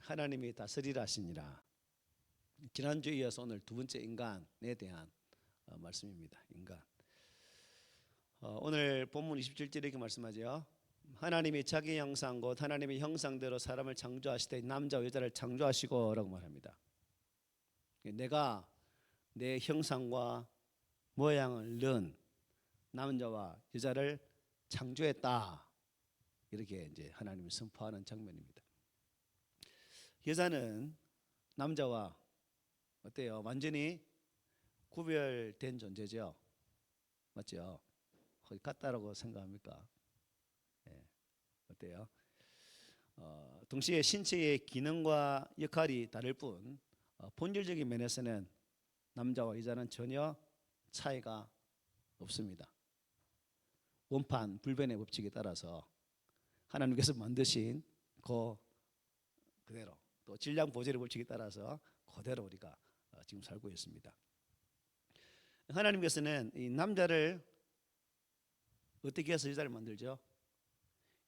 하나님이 다스리라 하시니라. 지난주에 이어서 오늘 두 번째 인간에 대한 말씀입니다. 인간. 오늘 본문 27절에 이렇게 말씀하죠. 하나님이 자기 형상 곧 하나님의 형상대로 사람을 창조하시되 남자와 여자를 창조하시고 라고 말합니다. 내가 내 형상과 모양을 넣은 남자와 여자를 창조했다. 이렇게 이제 하나님을 선포하는 장면입니다. 여자는 남자와 어때요? 완전히 구별된 존재죠. 맞죠? 거의 같다라고 생각합니까? 네. 어때요? 동시에 신체의 기능과 역할이 다를 뿐 본질적인 면에서는 남자와 여자는 전혀 차이가 없습니다. 원판 불변의 법칙에 따라서 하나님께서 만드신 그대로 또 질량 보존의 법칙에 따라서 그대로 우리가 지금 살고 있습니다. 하나님께서는 이 남자를 어떻게 해서 여자를 만들죠?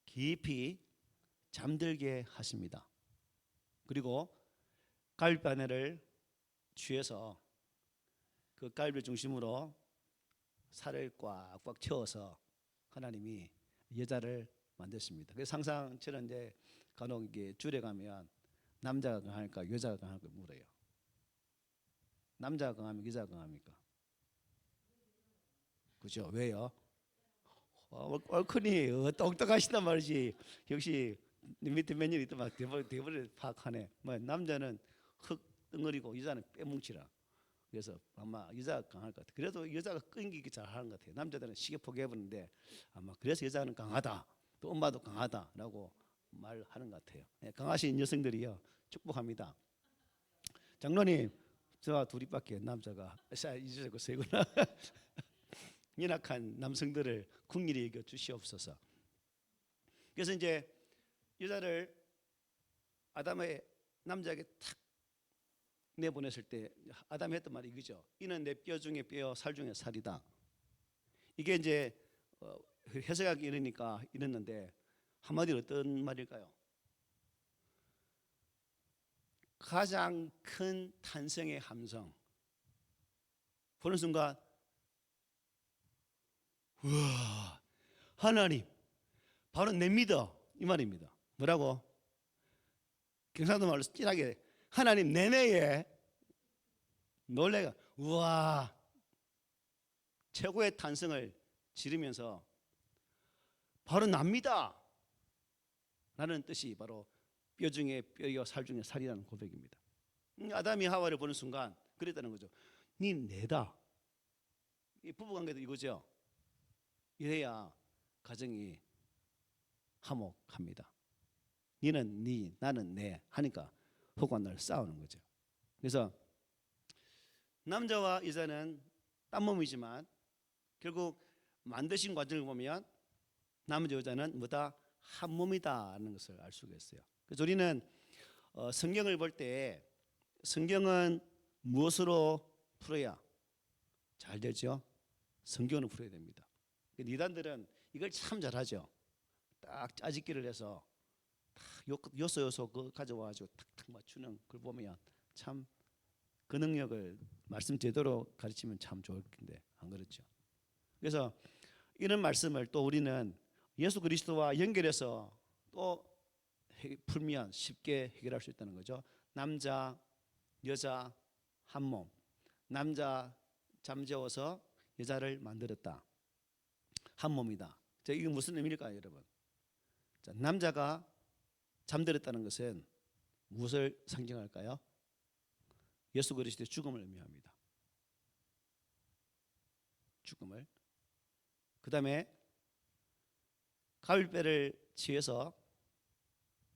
깊이 잠들게 하십니다. 그리고 갈비바늘을 취해서 그 갈비를 중심으로 살을 꽉꽉 채워서 하나님이 여자를 만드십니다. 그래서 항상 저는 이제 간혹 이게 줄에 가면 남자가 강할까 여자가 강할까 물어요. 남자가 강합니까 여자가 강합니까? 그죠? 왜요? 얼큰이 똑똑하시단 말이지. 역시 밑에 몇 년이 있더만 대버를 파악하네. 남자는 흙 덩어리고 여자는 빼뭉치라. 그래서 아마 여자가 강할 것 같아요. 그래도 여자가 끈기게 잘 하는 것 같아요. 남자들은 쉽게 포기해버리는데 아마 그래서 여자는 강하다. 또 엄마도 강하다라고 말하는 것 같아요. 강하신 여성들이요 축복합니다. 장로님 저와 둘이밖에 남자가 이제고 세구나. 연약한 남성들을 긍휼히 여겨 주시옵소서. 그래서 이제 여자를 아담의 남자에게 탁 내보냈을 때 아담이 했던 말이 이거죠. 이는 내 뼈 중에 뼈, 살 중에 살이다. 이게 이제 해석하기 이러니까 이랬는데 한마디로 어떤 말일까요? 가장 큰 탄생의 함성. 보는 순간 우와 하나님 바로 냅니다 이 말입니다. 뭐라고? 경상도 말로 진하게 하나님 내내에 놀래가 우와 최고의 탄성을 지르면서 바로 납니다 라는 뜻이 바로 뼈 중에 뼈요 살 중에 살이라는 고백입니다. 아담이 하와를 보는 순간 그랬다는 거죠. 니 내다. 이 부부관계도 이거죠. 이래야 가정이 화목합니다. 니는 니 나는 내 하니까 혹은 날 싸우는 거죠. 그래서 남자와 여자는 딴 몸이지만 결국 만드신 과정을 보면 남자 여자는 뭐다 한 몸이다라는 것을 알 수가 있어요. 그래서 우리는 성경을 볼 때 성경은 무엇으로 풀어야 잘 되죠? 성경으로 풀어야 됩니다. 이단들은 이걸 참 잘하죠. 딱 짜집기를 해서 요소 가져와가지고 탁탁 맞추는 걸 보면 참 그 능력을 말씀 제대로 가르치면 참 좋을 텐데 안 그렇죠. 그래서 이런 말씀을 또 우리는 예수 그리스도와 연결해서 또 풀면 쉽게 해결할 수 있다는 거죠. 남자 여자 한 몸. 남자 잠재워서 여자를 만들었다. 한 몸이다. 자, 이게 무슨 의미일까요, 여러분? 자, 남자가 잠들었다는 것은 무엇을 상징할까요? 예수 그리스도의 죽음을 의미합니다. 죽음을. 그 다음에 가위배를 취해서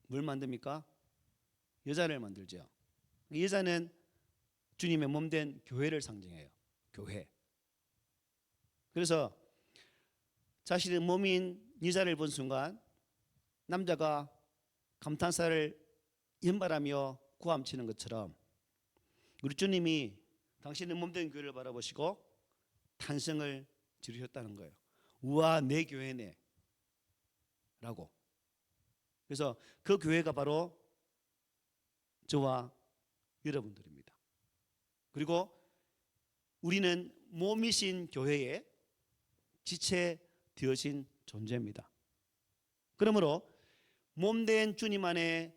뭘 만듭니까? 여자를 만들죠. 여자는 주님의 몸된 교회를 상징해요. 교회. 그래서 자신의 몸인 여자를 본 순간 남자가 감탄사를 연발하며 구함치는 것처럼 우리 주님이 당신의 몸된 교회를 바라보시고 탄성을 지르셨다는 거예요. 우와 내 교회네 라고. 그래서 그 교회가 바로 저와 여러분들입니다. 그리고 우리는 몸이신 교회의 지체 되어진 존재입니다. 그러므로 몸된 주님 안에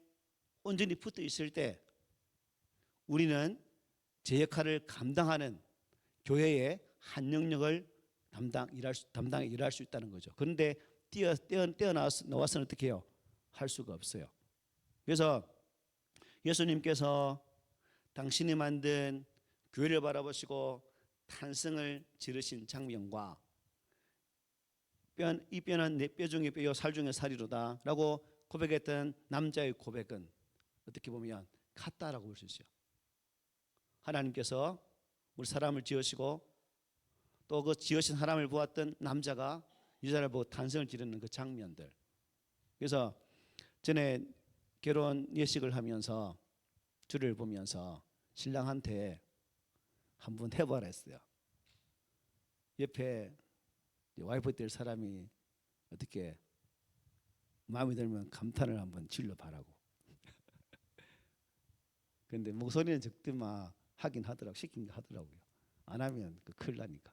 온전히 붙어 있을 때 우리는 제 역할을 감당하는 교회의 한 영역을 담당해 일할 수 있다는 거죠. 그런데 뛰어나와서는 어떻게 해요? 할 수가 없어요. 그래서 예수님께서 당신이 만든 교회를 바라보시고 탄성을 지르신 장면과 이 뼈는 내 뼈 중에 뼈요 살 중에 살이로다 라고 고백했던 남자의 고백은 어떻게 보면 같다라고 볼 수 있어요. 하나님께서 우리 사람을 지으시고 또 그 지으신 사람을 보았던 남자가 여자를 보고 탄성을 지르는 그 장면들. 그래서 전에 결혼 예식을 하면서 주를 보면서 신랑한테 한번 해보라 했어요. 옆에 와이프 될 사람이 어떻게 마음에 들면 감탄을 한번 질러봐라고. 그런데 목소리는 적더만 하긴 하더라고, 시킨 게 하더라고요. 안 하면 큰일 나니까.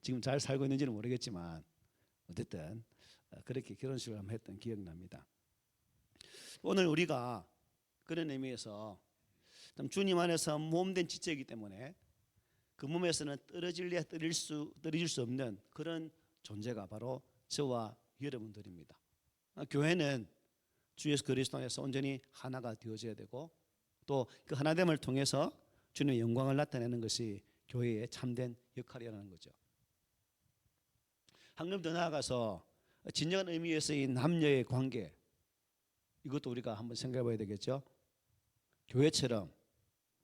지금 잘 살고 있는지는 모르겠지만 어쨌든 그렇게 결혼식을 한번 했던 기억이 납니다. 오늘 우리가 그런 의미에서 주님 안에서 몸된 지체이기 때문에 그 몸에서는 떨어질 수 없는 그런 존재가 바로 저와 여러분들입니다. 교회는 주 예수 그리스도 안에서 온전히 하나가 되어져야 되고 또 그 하나됨을 통해서 주님의 영광을 나타내는 것이 교회의 참된 역할이라는 거죠. 한 걸음 더 나아가서 진정한 의미에서의 남녀의 관계, 이것도 우리가 한번 생각해 봐야 되겠죠. 교회처럼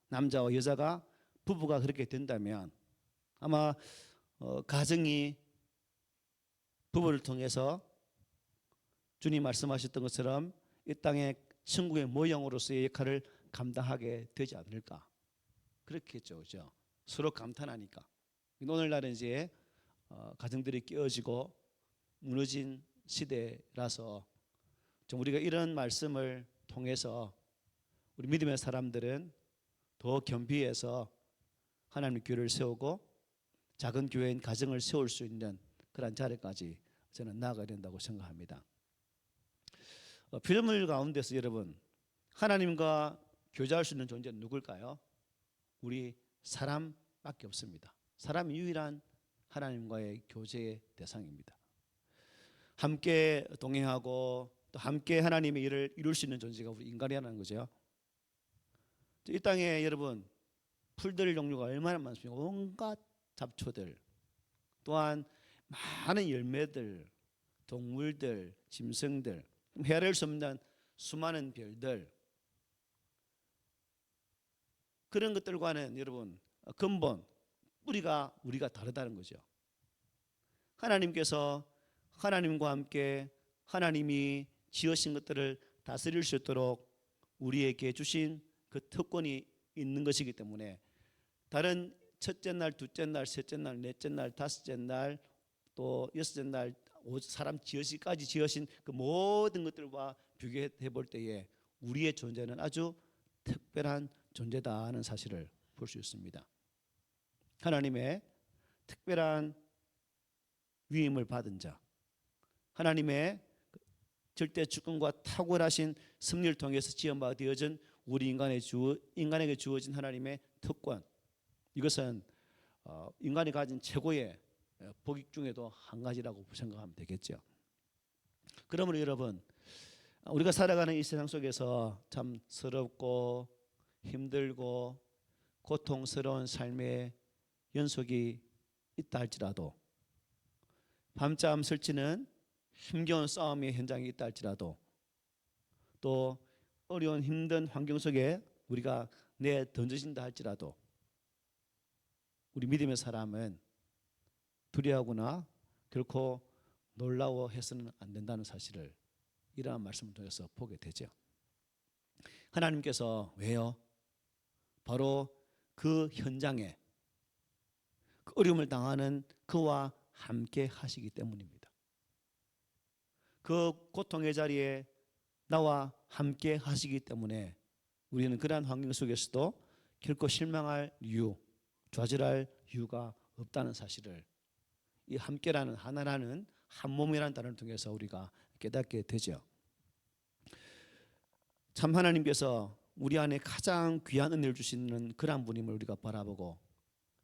남자와 여자가 부부가 그렇게 된다면 아마 가정이 부부를 통해서 주님 말씀하셨던 것처럼 이 땅의 천국의 모형으로서의 역할을 감당하게 되지 않을까. 그렇겠죠, 그렇죠? 서로 감탄하니까. 오늘날은 이제 가정들이 깨어지고 무너진 시대라서 좀 우리가 이런 말씀을 통해서 우리 믿음의 사람들은 더 겸비해서 하나님의 교회를 세우고 작은 교회인 가정을 세울 수 있는 그런 자리까지 저는 나아가야 된다고 생각합니다. 피조물 가운데서 여러분 하나님과 교제할 수 있는 존재는 누굴까요? 우리 사람밖에 없습니다. 사람이 유일한 하나님과의 교제의 대상입니다. 함께 동행하고 또 함께 하나님의 일을 이룰 수 있는 존재가 우리 인간이라는 거죠. 이 땅에 여러분 풀들 종류가 얼마나 많습니까? 온갖 잡초들, 또한 많은 열매들, 동물들, 짐승들, 헤아릴 수 없는 수많은 별들, 그런 것들과는 여러분 근본 뿌리가 우리가 다르다는 거죠. 하나님께서 하나님과 함께 하나님이 지으신 것들을 다스릴 수 있도록 우리에게 주신 그 특권이 있는 것이기 때문에 다른 첫째 날, 둘째 날, 셋째 날, 넷째 날, 다섯째 날, 또 여섯째 날 사람 지으시까지 지으신 그 모든 것들과 비교해 볼 때에 우리의 존재는 아주 특별한 존재다 하는 사실을 볼 수 있습니다. 하나님의 특별한 위임을 받은 자, 하나님의 절대 주권과 탁월하신 섭리를 통해서 지음바 되어진 우리 인간에게 주어진 하나님의 특권, 이것은 인간이 가진 최고의 복익 중에도 한 가지라고 생각하면 되겠죠. 그러므로 여러분 우리가 살아가는 이 세상 속에서 참 서럽고 힘들고 고통스러운 삶의 연속이 있다 할지라도 밤잠 설치는 힘겨운 싸움의 현장이 있다 할지라도 또 어려운 힘든 환경 속에 우리가 내던져진다 할지라도 우리 믿음의 사람은 두려워하거나 결코 놀라워해서는 안 된다는 사실을 이러한 말씀을 통해서 보게 되죠. 하나님께서 왜요? 바로 그 현장에 그 어려움을 당하는 그와 함께 하시기 때문입니다. 그 고통의 자리에 나와 함께 하시기 때문에 우리는 그러한 환경 속에서도 결코 실망할 이유, 좌절할 이유가 없다는 사실을 이 함께라는 하나라는 한 몸이라는 단어를 통해서 우리가 깨닫게 되죠. 참 하나님께서 우리 안에 가장 귀한 은혜를 주시는 그러한 분임을 우리가 바라보고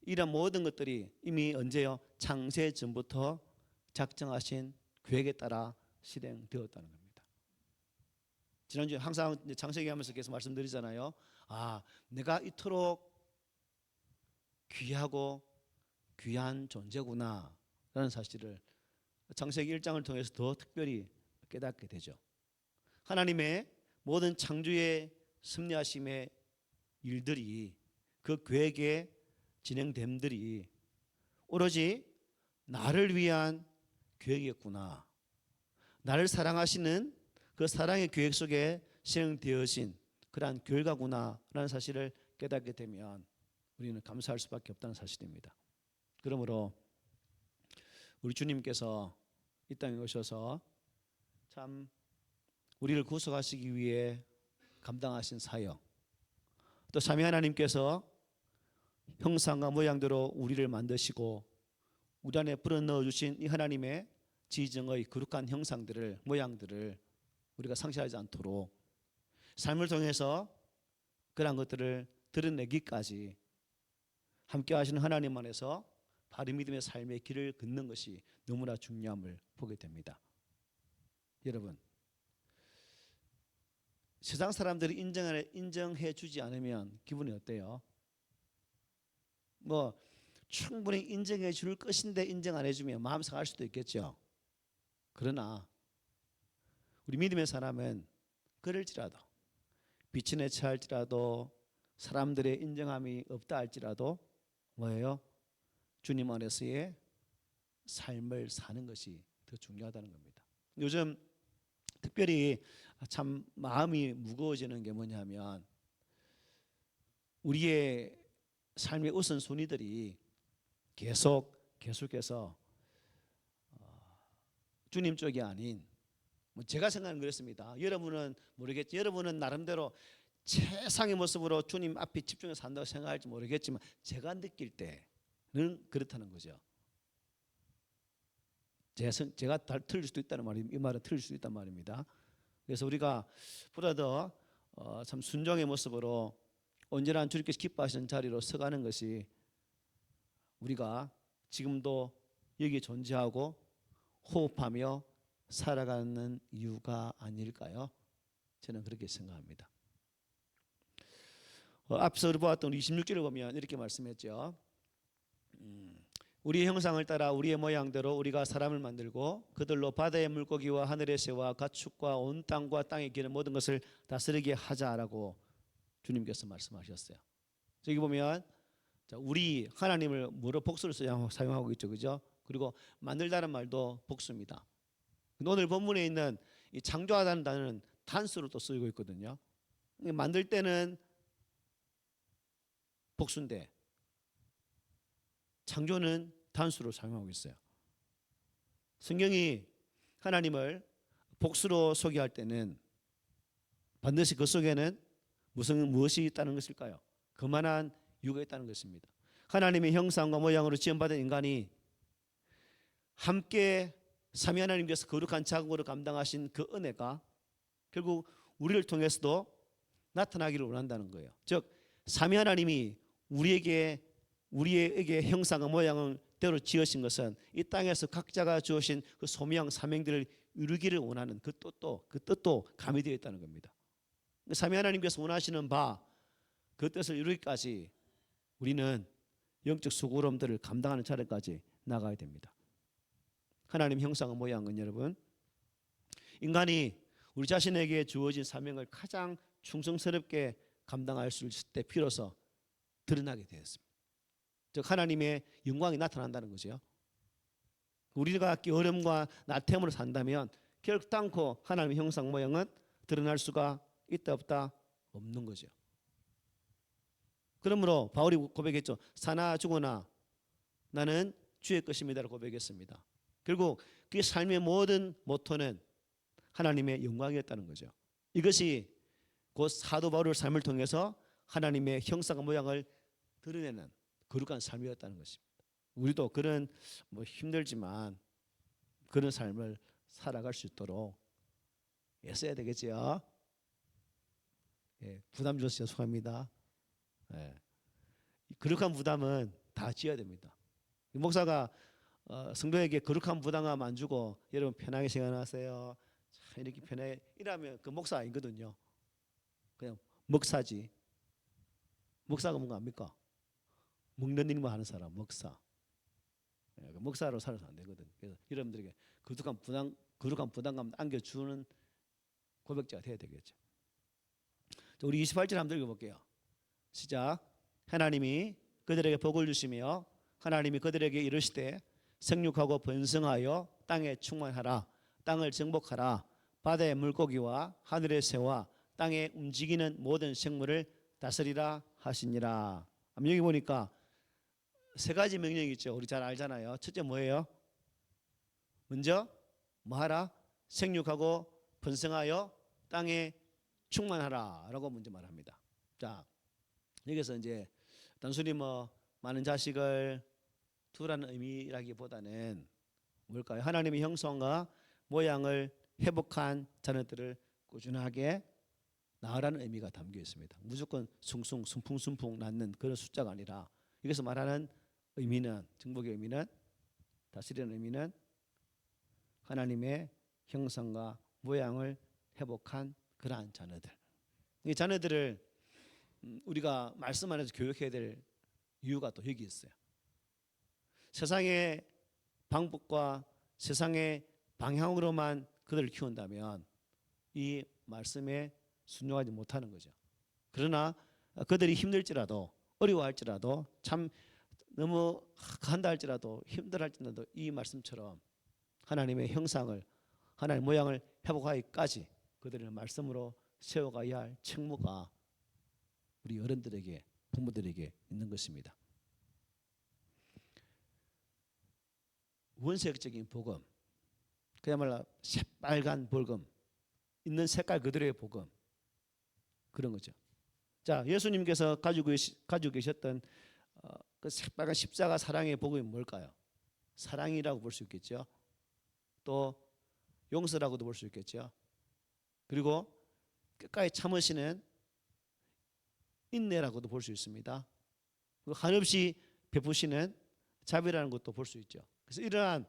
이런 모든 것들이 이미 언제요? 창세 전부터 작정하신 계획에 따라 실행되었다는 겁니다. 지난주에 항상 창세기 하면서 계속 말씀드리잖아요. 내가 이토록 귀하고 귀한 존재구나 라는 사실을 창세기 1장을 통해서 더 특별히 깨닫게 되죠. 하나님의 모든 창조의 섭리하심의 일들이 그 계획의 진행됨들이 오로지 나를 위한 계획이었구나. 나를 사랑하시는 그 사랑의 계획 속에 실행되어진 그러한 결과구나라는 사실을 깨닫게 되면 우리는 감사할 수밖에 없다는 사실입니다. 그러므로 우리 주님께서 이 땅에 오셔서 참 우리를 구속하시기 위해 감당하신 사역, 또 삼위 하나님께서 형상과 모양대로 우리를 만드시고 우리 안에 불어넣어 주신 이 하나님의 지정의 거룩한 형상들을, 모양들을 우리가 상실하지 않도록 삶을 통해서 그러한 것들을 드러내기까지 함께 하시는 하나님 안에서 바른 믿음의 삶의 길을 걷는 것이 너무나 중요함을 보게 됩니다. 여러분, 세상 사람들이 인정해 주지 않으면 기분이 어때요? 충분히 인정해 줄 것인데 인정 안 해주면 마음 상할 수도 있겠죠. 그러나 우리 믿음의 사람은 그럴지라도 비친에 처할지라도 사람들의 인정함이 없다 할지라도 뭐예요? 주님 안에서의 삶을 사는 것이 더 중요하다는 겁니다. 요즘 특별히 참 마음이 무거워지는 게 뭐냐면 우리의 삶의 우선순위들이 계속해서 주님 쪽이 아닌 제가 생각하는 그렇습니다. 여러분은 모르겠지. 여러분은 나름대로 최상의 모습으로 주님 앞에 집중해서 산다고 생각할지 모르겠지만 제가 느낄 때는 그렇다는 거죠. 제가 틀릴 수도 있다는 말입니다. 이 말은 틀릴 수도 있단 말입니다. 그래서 우리가 보다 더 참 순종의 모습으로 언제나 주님께서 기뻐하시는 자리로 서가는 것이 우리가 지금도 여기 존재하고 호흡하며 살아가는 이유가 아닐까요? 저는 그렇게 생각합니다. 앞서 보았던 26절을 보면 이렇게 말씀했죠. 우리의 형상을 따라 우리의 모양대로 우리가 사람을 만들고 그들로 바다의 물고기와 하늘의 새와 가축과 온 땅과 땅에 기는 모든 것을 다스리게 하자라고 주님께서 말씀하셨어요. 여기 보면 우리 하나님을 뭐로 복수를 사용하고 있죠, 그죠? 그리고 만들다는 말도 복수입니다. 오늘 본문에 있는 이 창조하다는 단어는 단수로 또 쓰이고 있거든요. 만들 때는 복수인데 창조는 단수로 사용하고 있어요. 성경이 하나님을 복수로 소개할 때는 반드시 그 속에는 무엇이 있다는 것일까요? 그만한 이유가 있다는 것입니다. 하나님의 형상과 모양으로 지음받은 인간이 함께 삼위 하나님께서 거룩한 자국으로 감당하신 그 은혜가 결국 우리를 통해서도 나타나기를 원한다는 거예요. 즉 삼위 하나님이 우리에게 형상과 모양을 대로 지으신 것은 이 땅에서 각자가 주어진 그 소명 사명들을 이루기를 원하는 그 뜻도 가미되어 있다는 겁니다. 삼위 하나님께서 원하시는 바 그 뜻을 이루기까지 우리는 영적 수고로움들을 감당하는 차례까지 나가야 됩니다. 하나님 형상과 모양은 여러분 인간이 우리 자신에게 주어진 사명을 가장 충성스럽게 감당할 수 있을 때 비로소 드러나게 되었습니다. 즉 하나님의 영광이 나타난다는 거죠. 우리가 게으름과 나태함으로 산다면 결단코 하나님의 형상 모양은 드러날 수가 있다 없다 없는 거죠. 그러므로 바울이 고백했죠. 사나 죽으나 나는 주의 것입니다라고 고백했습니다. 결국 그의 삶의 모든 모토는 하나님의 영광이었다는 거죠. 이것이 곧 사도 바울의 삶을 통해서 하나님의 형상과 모양을 드러내는 거룩한 삶이었다는 것입니다. 우리도 그런 힘들지만 그런 삶을 살아갈 수 있도록 애써야 되겠지요. 예, 부담 주셔서 죄송합니다. 예, 거룩한 부담은 다 지어야 됩니다. 목사가 성도에게 거룩한 부담감 안 주고 여러분 편하게 생각하세요. 이렇게 편하게 이러면 그 목사 아니거든요. 그냥 먹사지. 목사가 뭔가 압니까? 먹는 일만 하는 사람, 먹사. 예, 먹사로 살아서 안 되거든. 그래서 여러분들에게 거룩한 부담감 안겨주는 고백자가 돼야 되겠죠. 우리 28절 한번 읽어볼게요. 시작. 하나님이 그들에게 복을 주시며 하나님이 그들에게 이르시되 생육하고 번성하여 땅에 충만하라. 땅을 정복하라. 바다의 물고기와 하늘의 새와 땅에 움직이는 모든 생물을 다스리라 하시니라. 여기 보니까 세 가지 명령이 있죠. 우리 잘 알잖아요. 첫째 뭐예요? 먼저 뭐하라? 생육하고 번성하여 땅에 충만하라 라고 먼저 말합니다. 자, 여기서 이제 단순히 많은 자식을 두라는 의미라기보다는 뭘까요? 하나님의 형상과 모양을 회복한 자녀들을 꾸준하게 낳으라는 의미가 담겨 있습니다. 무조건 숭숭 순풍순풍 낳는 그런 숫자가 아니라 여기서 말하는 의미는, 정복의 의미는, 다스리는 의미는 하나님의 형상과 모양을 회복한 그러한 자녀들. 이 자녀들을 우리가 말씀 안에서 교육해야 될 이유가 또 여기 있어요. 세상의 방법과 세상의 방향으로만 그들을 키운다면 이 말씀에 순종하지 못하는 거죠. 그러나 그들이 힘들지라도 어려워할지라도 참 너무 한다 할지라도 힘들할지라도 이 말씀처럼 하나님의 형상을 하나님의 모양을 회복하기까지 그들을 말씀으로 세워가야 할 책무가 우리 어른들에게 부모들에게 있는 것입니다. 원색적인 복음, 그야말로 새빨간 복음, 있는 색깔 그대로의 복음, 그런 거죠. 자, 예수님께서 가지고 계셨던 그 새빨간 십자가 사랑의 복음이 뭘까요? 사랑이라고 볼 수 있겠죠. 또 용서라고도 볼 수 있겠죠. 그리고 끝까지 참으시는 인내라고도 볼 수 있습니다. 한없이 베푸시는 자비라는 것도 볼 수 있죠. 그래서 이러한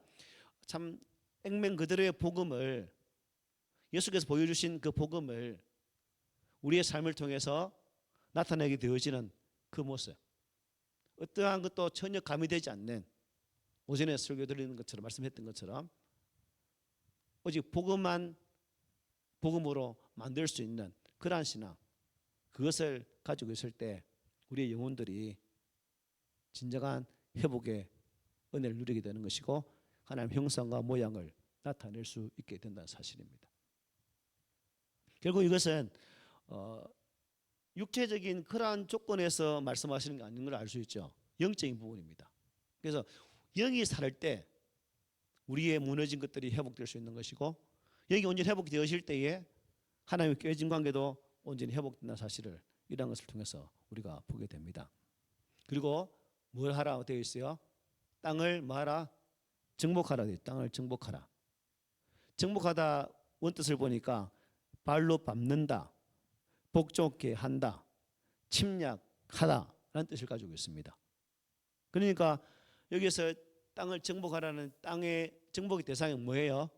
참 액면 그대로의 복음을, 예수께서 보여주신 그 복음을 우리의 삶을 통해서 나타내게 되어지는 그 모습, 어떠한 것도 전혀 가미되지 않는, 오전에 설교 드리는 것처럼 말씀했던 것처럼 오직 복음만 복음으로 만들 수 있는 그러한 신앙, 그것을 가지고 있을 때 우리의 영혼들이 진정한 회복의 은혜를 누리게 되는 것이고 하나님 형상과 모양을 나타낼 수 있게 된다는 사실입니다. 결국 이것은 육체적인 그러한 조건에서 말씀하시는 게 아닌 걸 알 수 있죠. 영적인 부분입니다. 그래서 영이 살을 때 우리의 무너진 것들이 회복될 수 있는 것이고, 영이 온전히 회복되어질 때에 하나님의 깨진 관계도 온전히 회복된다는 사실을 이러한 것을 통해서 우리가 보게 됩니다. 그리고 뭘 하라 되어 있어요? 땅을 뭐하라? 정복하라. 땅을 정복하라. 정복하다 원뜻을 보니까 발로 밟는다, 복종케 한다, 침략하다 라는 뜻을 가지고 있습니다. 그러니까 여기서 땅을 정복하라는 땅의 정복의 대상이 뭐예요?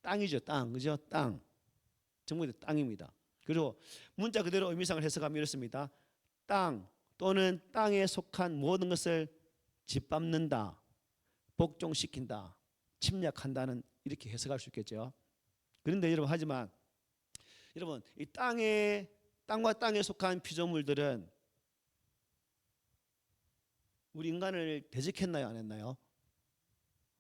땅이죠. 땅. 그죠? 땅. 정복의 땅입니다. 그리고 문자 그대로 의미상을 해석하면 이렇습니다. 땅 또는 땅에 속한 모든 것을 짓밟는다, 복종시킨다, 침략한다는 이렇게 해석할 수 있겠죠. 그런데 여러분, 하지만 여러분, 이 땅과 땅에 속한 피조물들은 우리 인간을 대적했나요? 안 했나요?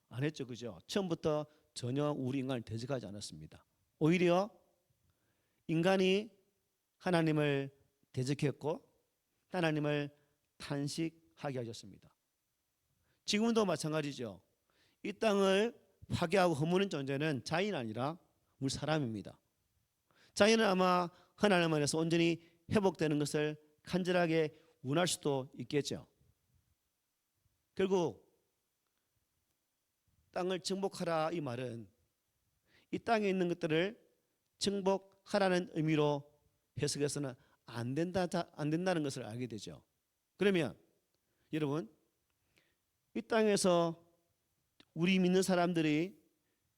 안 했죠. 그죠? 처음부터 전혀 우리 인간을 대적하지 않았습니다. 오히려 인간이 하나님을 대적했고 하나님을 탄식하게 하셨습니다. 지금도 마찬가지죠. 이 땅을 파괴하고 허무는 존재는 자연이 아니라 우리 사람입니다. 자연은 아마 하나님 안에서 온전히 회복되는 것을 간절하게 원할 수도 있겠죠. 결국 땅을 정복하라 이 말은 이 땅에 있는 것들을 정복하라는 의미로 해석해서는 안 된다는 것을 알게 되죠. 그러면 여러분, 이 땅에서 우리 믿는 사람들이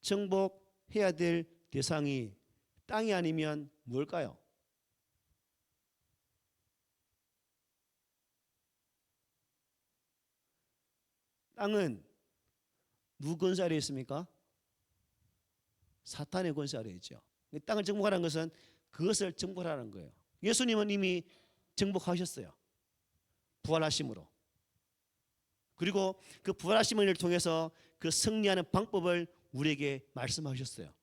정복해야 될 대상이 땅이 아니면 뭘까요? 땅은 누구 권세 아래에 있습니까? 사탄의 권세 아래에 있죠. 땅을 정복하라는 것은 그것을 정복하라는 거예요. 예수님은 이미 정복하셨어요. 부활하심으로. 그리고 그 부활하심을 통해서 그 승리하는 방법을 우리에게 말씀하셨어요.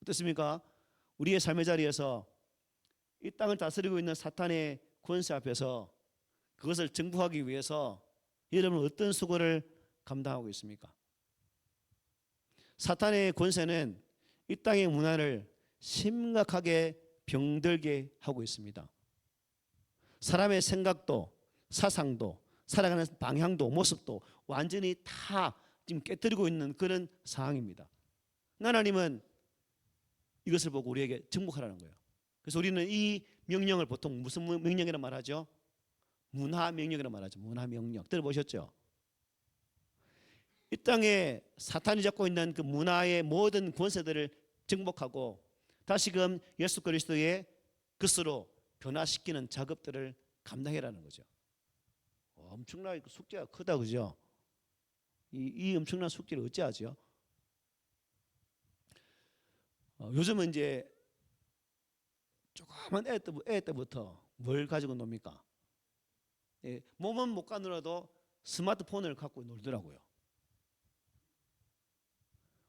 어떻습니까? 우리의 삶의 자리에서 이 땅을 다스리고 있는 사탄의 권세 앞에서 그것을 정복하기 위해서 여러분은 어떤 수고를 감당하고 있습니까? 사탄의 권세는 이 땅의 문화를 심각하게 병들게 하고 있습니다. 사람의 생각도 사상도 살아가는 방향도 모습도 완전히 다 지금 깨뜨리고 있는 그런 상황입니다. 하나님은 이것을 보고 우리에게 정복하라는 거예요. 그래서 우리는 이 명령을 보통 무슨 명령이라고 말하죠? 문화명령이라고 말하죠. 문화명령 들어보셨죠? 이 땅에 사탄이 잡고 있는 그 문화의 모든 권세들을 정복하고 다시금 예수 그리스도의 것으로 변화시키는 작업들을 감당해라는 거죠. 엄청나게 숙제가 크다, 그죠? 이 엄청난 숙제를 어찌하죠? 요즘은 이제 조그만 애 때부터 뭘 가지고 놉니까? 몸은 못 가느라도 스마트폰을 갖고 놀더라고요.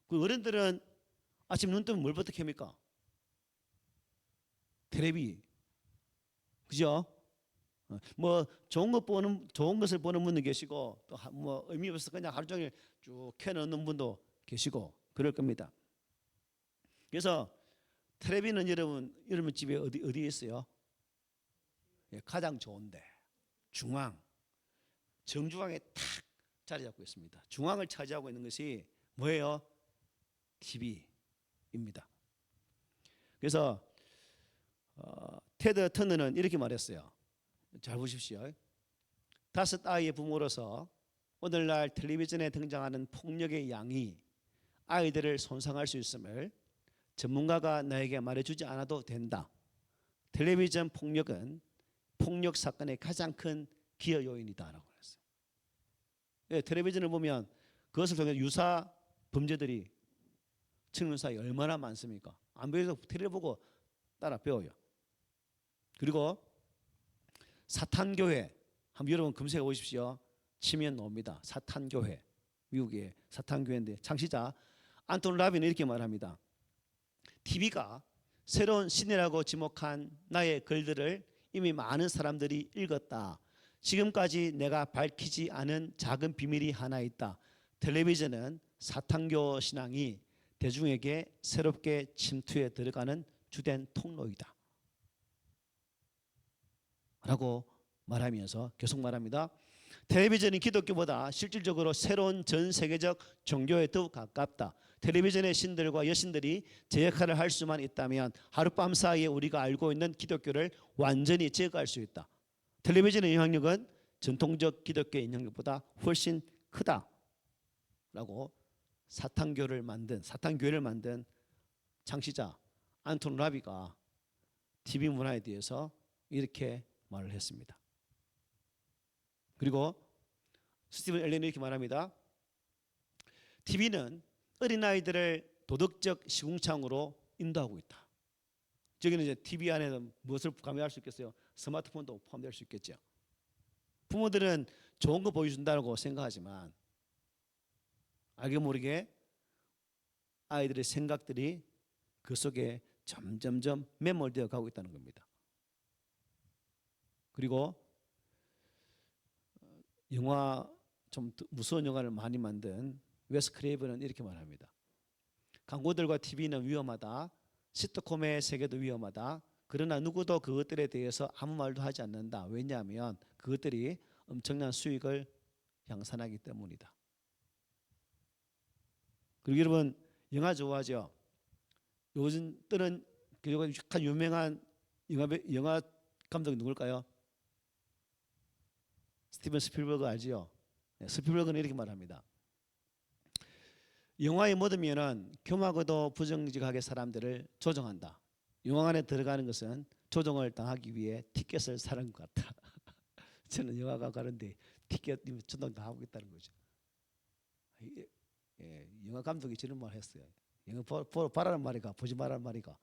그 어른들은 아침 눈 뜨면 뭘부터 켭니까? 테레비, 그죠? 뭐 좋은 것을 보는 분도 계시고 또 뭐 의미 없어서 그냥 하루 종일 쭉 켜놓는 분도 계시고 그럴 겁니다. 그래서 테레비는 여러분 집에 어디에 있어요? 가장 좋은데 정중앙에 탁 자리 잡고 있습니다. 중앙을 차지하고 있는 것이 뭐예요? TV입니다. 그래서 테드 터너는 이렇게 말했어요. 잘 보십시오. 5아이의 부모로서 오늘날 텔레비전에 등장하는 폭력의 양이 아이들을 손상할 수 있음을 전문가가 나에게 말해주지 않아도 된다. 텔레비전 폭력은 폭력 사건의 가장 큰 기여 요인이다라고 했어요. 텔레비전을 보면 그것을 통해 유사 범죄들이 청년 사이에 얼마나 많습니까? 안 배워서 텔레비 보고 따라 배워요. 그리고 사탄교회 한번 여러분 검색해 보십시오. 치면 나옵니다. 사탄교회, 미국의 사탄교회인데 창시자 안톤 라빈은 이렇게 말합니다. TV가 새로운 신이라고 지목한 나의 글들을 이미 많은 사람들이 읽었다. 지금까지 내가 밝히지 않은 작은 비밀이 하나 있다. 텔레비전은 사탄교 신앙이 대중에게 새롭게 침투해 들어가는 주된 통로이다 라고 말하면서 계속 말합니다. 텔레비전이 기독교보다 실질적으로 새로운 전 세계적 종교에 더욱 가깝다. 텔레비전의 신들과 여신들이 제 역할을 할 수만 있다면 하룻밤 사이에 우리가 알고 있는 기독교를 완전히 제거할 수 있다. 텔레비전의 영향력은 전통적 기독교의 영향력보다 훨씬 크다라고 사탄교회를 만든 창시자 안톤 라비가 TV 문화에 대해서 이렇게 말을 했습니다. 그리고 스티븐 엘렌이 이렇게 말합니다. TV는 어린아이들을 도덕적 시궁창으로 인도하고 있다. 저기는 이제 TV 안에는 무엇을 가미할 수 있겠어요? 스마트폰도 포함될 수 있겠죠. 부모들은 좋은 거 보여준다고 생각하지만 알게 모르게 아이들의 생각들이 그 속에 점점점 매몰되어 가고 있다는 겁니다. 그리고 영화 좀 무서운 영화를 많이 만든 웨스 크레이븐은 이렇게 말합니다. 광고들과 TV는 위험하다. 시트콤의 세계도 위험하다. 그러나 누구도 그것들에 대해서 아무 말도 하지 않는다. 왜냐하면 그것들이 엄청난 수익을 양산하기 때문이다. 그리고 여러분 영화 좋아하죠? 요즘 뜨는 약간 유명한 영화 감독이 누굴까요? 스티븐 스필버그 알지요? 네, 스필버그는 이렇게 말합니다. 영화의 모든 면은 교묘하고도 부정직하게 사람들을 조종한다. 영화 안에 들어가는 것은 조종을 당하기 위해 티켓을 사는 것 같다. 저는 영화가 가는데 티켓 조종 당하고 있다는 거죠. 예, 영화 감독이 저런 말 했어요. 영화 보러 봐라는 말이가 보지 말라는 말이가.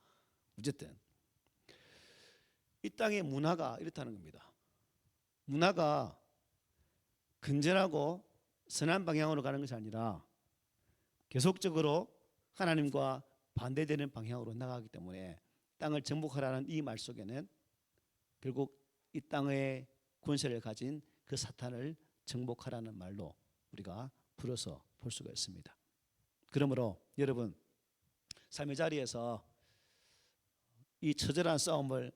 어쨌든 이 땅의 문화가 이렇다는 겁니다. 문화가 근전하고 선한 방향으로 가는 것이 아니라 계속적으로 하나님과 반대되는 방향으로 나가기 때문에 땅을 정복하라는 이 말 속에는 결국 이 땅의 권세를 가진 그 사탄을 정복하라는 말로 우리가 풀어서 볼 수가 있습니다. 그러므로 여러분 삶의 자리에서 이 처절한 싸움을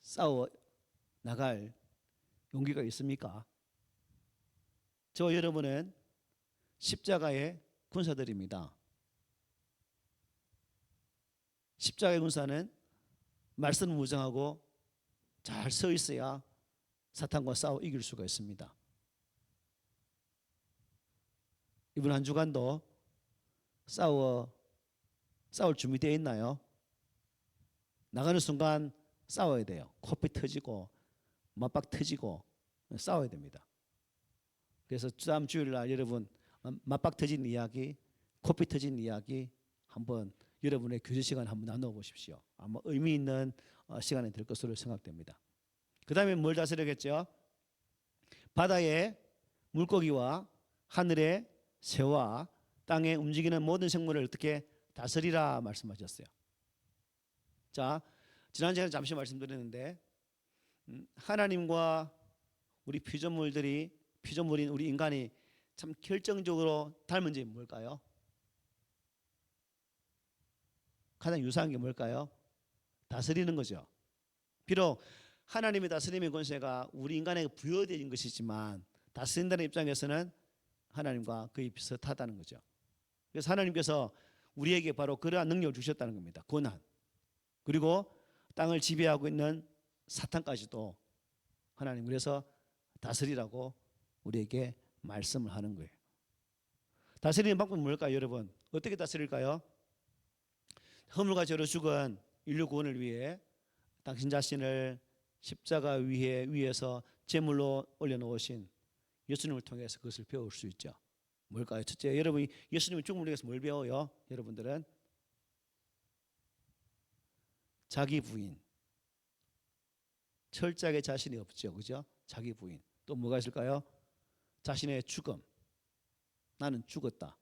싸워 나갈 용기가 있습니까? 저 여러분은 십자가의 군사들입니다. 십자가의 군사는 말씀을 무장하고 잘 서 있어야 사탄과 싸워 이길 수가 있습니다. 이번 한 주간도 싸울 준비되어 있나요? 나가는 순간 싸워야 돼요. 코피 터지고 맞박 터지고 싸워야 됩니다. 그래서 다음 주일날 여러분 맞박 터진 이야기, 코피 터진 이야기 한번 여러분의 교제 시간 한번 나눠 보십시오. 아마 의미 있는 시간이 될 것으로 생각됩니다. 그 다음에 뭘 다스려야겠죠? 바다의 물고기와 하늘의 새와 땅에 움직이는 모든 생물을 어떻게 다스리라 말씀하셨어요. 자, 지난 시간에 잠시 말씀드렸는데 하나님과 우리 피조물인 우리 인간이 참 결정적으로 닮은 점이 뭘까요? 가장 유사한 게 뭘까요? 다스리는 거죠. 비록 하나님의 다스림의 권세가 우리 인간에게 부여되는 것이지만 다스린다는 입장에서는 하나님과 거의 비슷하다는 거죠. 그래서 하나님께서 우리에게 바로 그러한 능력을 주셨다는 겁니다. 권한. 그리고 땅을 지배하고 있는 사탄까지도 하나님 그래서 다스리라고 우리에게 말씀을 하는 거예요. 다스리는 방법은 뭘까요, 여러분? 어떻게 다스릴까요? 허물과 죄로 죽은 인류 구원을 위해 당신 자신을 십자가 위에서 제물로 올려놓으신 예수님을 통해서 그것을 배울 수 있죠. 뭘까요? 첫째, 여러분이 예수님의 죽음을 통해서 뭘 배워요? 여러분들은 자기 부인, 철저하게 자신이 없죠, 그죠? 자기 부인. 또 뭐가 있을까요? 자신의 죽음. 나는 죽었다.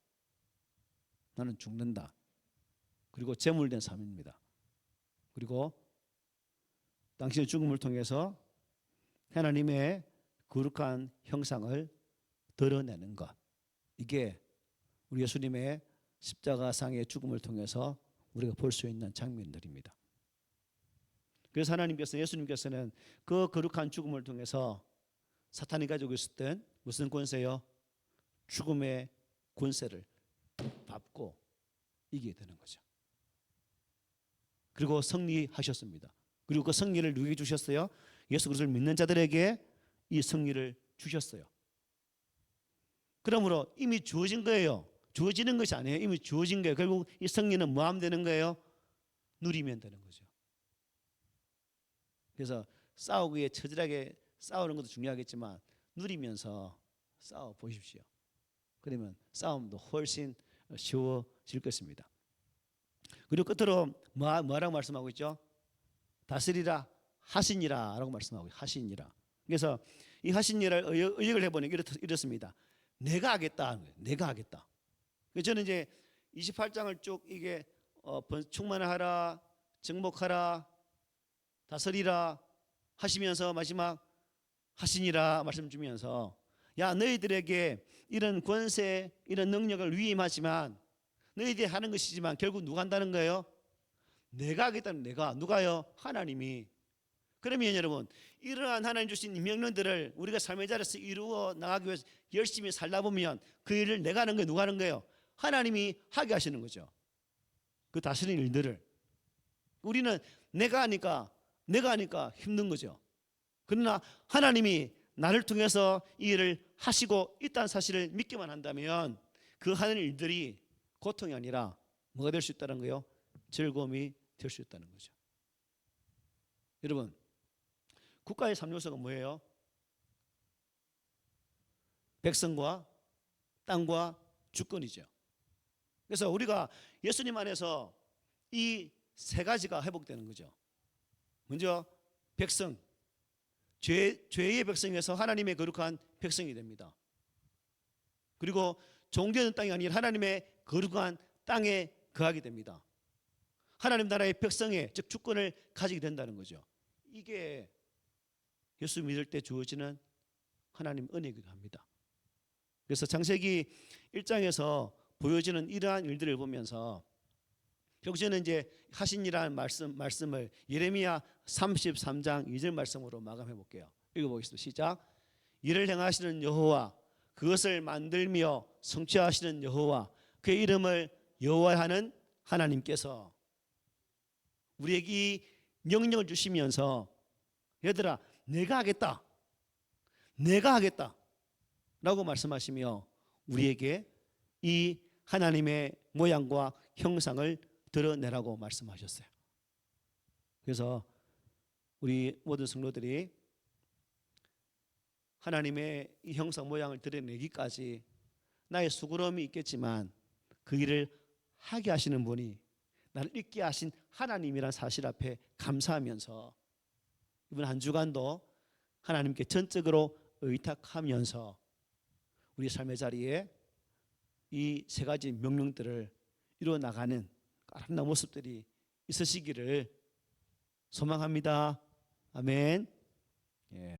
나는 죽는다. 그리고 제물된 삶입니다. 그리고 당신의 죽음을 통해서 하나님의 거룩한 형상을 드러내는 것. 이게 우리 예수님의 십자가상의 죽음을 통해서 우리가 볼 수 있는 장면들입니다. 그래서 예수님께서는 그 거룩한 죽음을 통해서 사탄이 가지고 있었던 무슨 권세요? 죽음의 권세를 밟고 이기게 되는 거죠. 그리고 승리하셨습니다. 그리고 그 승리를 누구에게 주셨어요? 예수 그리스도를 믿는 자들에게 이 승리를 주셨어요. 그러므로 이미 주어진 거예요. 주어지는 것이 아니에요. 이미 주어진 거예요. 결국 이 승리는 뭐 하면 되는 거예요? 누리면 되는 거죠. 그래서 싸우기 위해 처절하게 싸우는 것도 중요하겠지만 누리면서 싸워 보십시오. 그러면 싸움도 훨씬 쉬워질 것입니다. 그리고 끝으로 뭐라고 말씀하고 있죠? 다스리라 하시니라 라고 말씀하고 있어요. 하시니라. 그래서 이 하시니라를 의역을 해보니 이렇습니다. 내가 하겠다. 내가 하겠다. 저는 이제 28장을 쭉 이게 충만하라, 정복하라, 다스리라 하시면서 마지막 하시니라 말씀 주면서 야 너희들에게 이런 권세 이런 능력을 위임하지만 너희들이 하는 것이지만 결국 누가 한다는 거예요? 내가 하겠다는, 내가. 누가요? 하나님이. 그러면 여러분, 이러한 하나님 주신 이 명령들을 우리가 삶의 자리에서 이루어 나가기 위해서 열심히 살다 보면 그 일을 내가 하는 거예요? 누가 하는 거예요? 하나님이 하게 하시는 거죠. 그 다스리는 일들을. 우리는 내가 하니까 힘든 거죠. 그러나 하나님이 나를 통해서 이 일을 하시고 있다는 사실을 믿기만 한다면 그 하는 일들이 고통이 아니라 뭐가 될 수 있다는 거예요? 즐거움이 될 수 있다는 거죠. 여러분, 국가의 3요소가 뭐예요? 백성과 땅과 주권이죠. 그래서 우리가 예수님 안에서 이 세 가지가 회복되는 거죠. 먼저 백성, 죄의 백성에서 하나님의 거룩한 백성이 됩니다. 그리고 종되는 땅이 아닌 하나님의 거룩한 땅에 거하게 됩니다. 하나님 나라의 백성의 즉 주권을 가지게 된다는 거죠. 이게 예수 믿을 때 주어지는 하나님 은혜이기도 합니다. 그래서 창세기 1장에서 보여지는 이러한 일들을 보면서 결국 저는 이제 하신이라는 말씀을 예레미야 33장 2절 말씀으로 마감해 볼게요. 읽어보겠습니다. 시작. 이를 행하시는 여호와, 그것을 만들며 성취하시는 여호와, 그의 이름을 여호와하는 하나님께서 우리에게 이 명령을 주시면서 얘들아 내가 하겠다 라고 말씀하시며 우리에게 이 하나님의 모양과 형상을 드러내라고 말씀하셨어요. 그래서 우리 모든 성도들이 하나님의 이 형상 모양을 드러내기까지 나의 수고로움이 있겠지만 그 일을 하게 하시는 분이 나를 있게 하신 하나님이란 사실 앞에 감사하면서 이번 한 주간도 하나님께 전적으로 의탁하면서 우리 삶의 자리에 이 세 가지 명령들을 이루어 나가는 아름다운 모습들이 있으시기를 소망합니다. 아멘. 예.